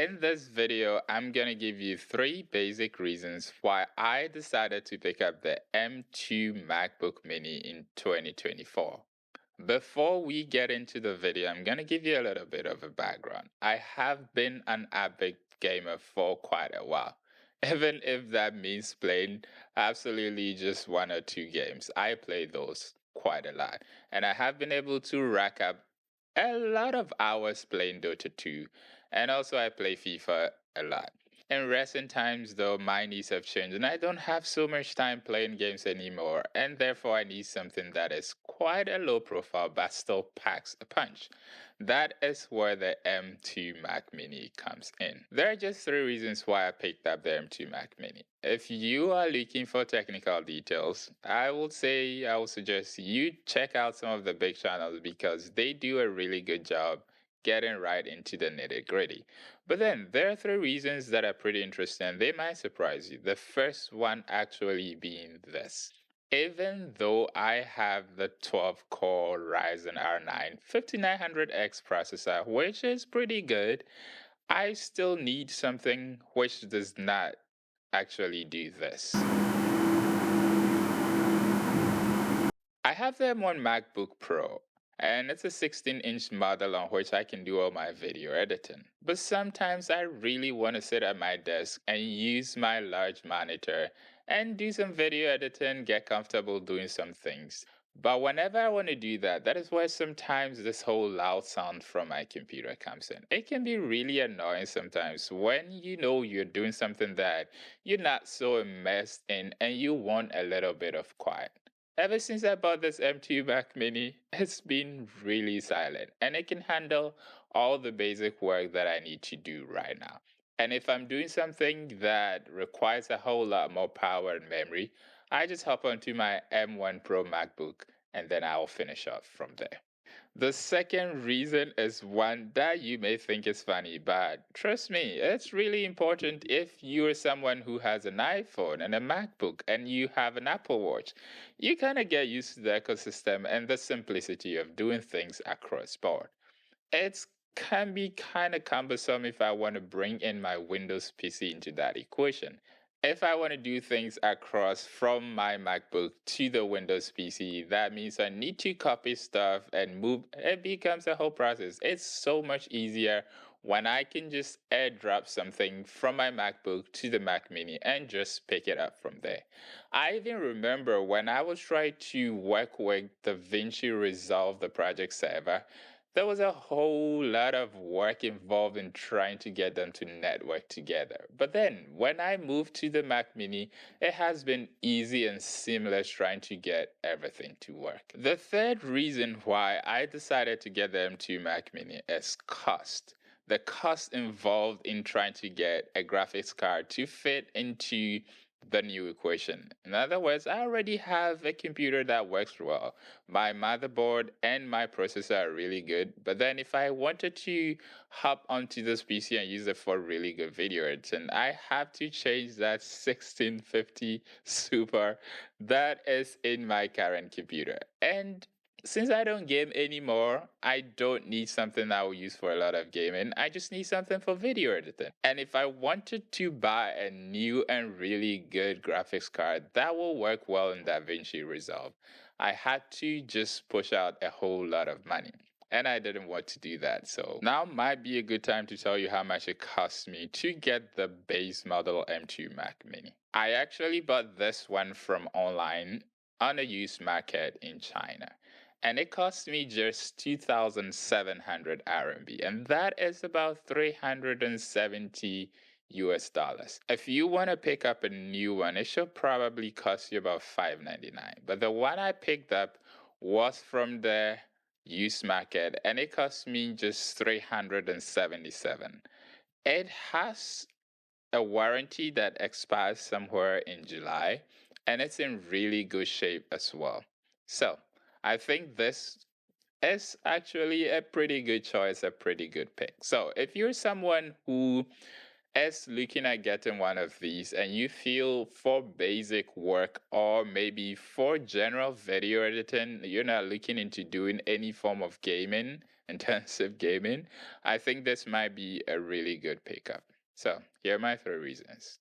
In this video, I'm gonna give you 3 basic reasons why I decided to pick up the M2 MacBook Mini in 2024. Before we get into the video, I'm gonna give you a little bit of a background. I have been an avid gamer for quite a while. Even if that means playing absolutely just 1 or 2 games, I play those quite a lot. And I have been able to rack up a lot of hours playing Dota 2, and also I play FIFA a lot. In recent times, though, my needs have changed, and I don't have so much time playing games anymore, and therefore I need something that is quite a low profile but still packs a punch. That is where the M2 Mac Mini comes in. There are just 3 reasons why I picked up the M2 Mac Mini. If you are looking for technical details, I would suggest you check out some of the big channels because they do a really good job getting right into the nitty gritty. But then there are 3 reasons that are pretty interesting. They might surprise you. The first one actually being this. Even though I have the 12 core Ryzen R9 5900X processor, which is pretty good, I still need something which does not actually do this. I have the M1 MacBook Pro, and it's a 16-inch model on which I can do all my video editing. But sometimes I really want to sit at my desk and use my large monitor and do some video editing, get comfortable doing some things. But whenever I want to do that, that is where sometimes this whole loud sound from my computer comes in. It can be really annoying sometimes when you know you're doing something that you're not so immersed in and you want a little bit of quiet. Ever since I bought this M2 Mac Mini, it's been really silent and it can handle all the basic work that I need to do right now. And if I'm doing something that requires a whole lot more power and memory, I just hop onto my M1 Pro MacBook and then I'll finish off from there. The second reason is one that you may think is funny, but trust me, it's really important if you're someone who has an iPhone and a MacBook and you have an Apple Watch. You kind of get used to the ecosystem and the simplicity of doing things across board. It can be kind of cumbersome if I want to bring in my Windows PC into that equation. If I want to do things across from my MacBook to the Windows PC, that means I need to copy stuff and move. It becomes a whole process. It's so much easier when I can just airdrop something from my MacBook to the Mac Mini and just pick it up from there. I even remember when I was trying to work with DaVinci Resolve, the project server, there was a whole lot of work involved in trying to get them to network together. But then when I moved to the Mac Mini, it has been easy and seamless trying to get everything to work. The third reason why I decided to get the M2 Mac Mini is cost. The cost involved in trying to get a graphics card to fit into the new equation. In other words, I already have a computer that works well. My motherboard and my processor are really good. But then if I wanted to hop onto this PC and use it for really good video editing, I have to change that 1650 Super that is in my current computer. And since I don't game anymore, I don't need something I will use for a lot of gaming. I just need something for video editing. And if I wanted to buy a new and really good graphics card that will work well in DaVinci Resolve, I had to just push out a whole lot of money. And I didn't want to do that. So now might be a good time to tell you how much it cost me to get the base model M2 Mac Mini. I actually bought this one from online on a used market in China. And it cost me just 2,700 RMB, and that is about 370 US dollars. If you want to pick up a new one, it should probably cost you about 599. But the one I picked up was from the used market and it cost me just 377. It has a warranty that expires somewhere in July and it's in really good shape as well. So, I think this is actually a pretty good choice, a pretty good pick. So, if you're someone who is looking at getting one of these and you feel for basic work or maybe for general video editing, you're not looking into doing any form of gaming, intensive gaming, I think this might be a really good pickup. So here are my three reasons.